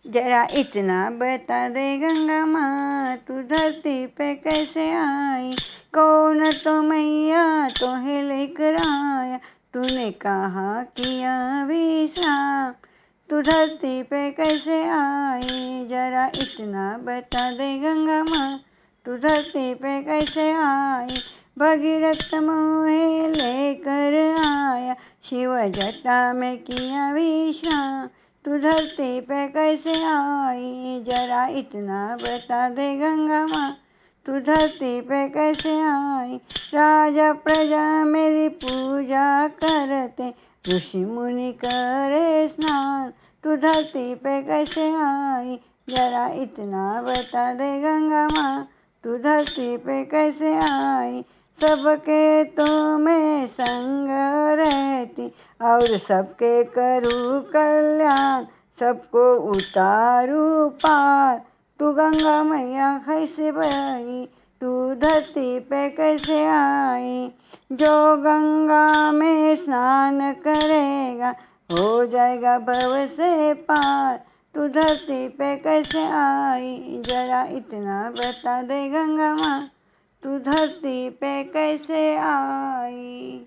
जरा इतना बता दे गंगा माँ, तू धरती पे कैसे आई। कौन तो मैया तोहे लेकर आया, तूने कहा किया विश्राम, तू धरती पे कैसे आई। जरा इतना बता दे गंगा माँ, तू धरती पे कैसे आई। भगीरथ मोहे लेकर आया, शिव जटा में किया विश्राम, तू धरती पे कैसे आई। जरा इतना बता दे गंगा माँ, तू धरती पे कैसे आई। राजा प्रजा मेरी पूजा करते, ऋषि मुनि करे स्नान, तू धरती पे कैसे आई। जरा इतना बता दे गंगा माँ, तू धरती पे कैसे आई। सबके तो मैं संग रहती, और सबके करूँ कल्याण, सबको उतारू पार, तू गंगा मैया कैसे बही, तू धरती पे कैसे आई। जो गंगा में स्नान करेगा, हो जाएगा भव से पार, तू धरती पे कैसे आई। जरा इतना बता दे गंगा माँ, तू धरती पे कैसे आई।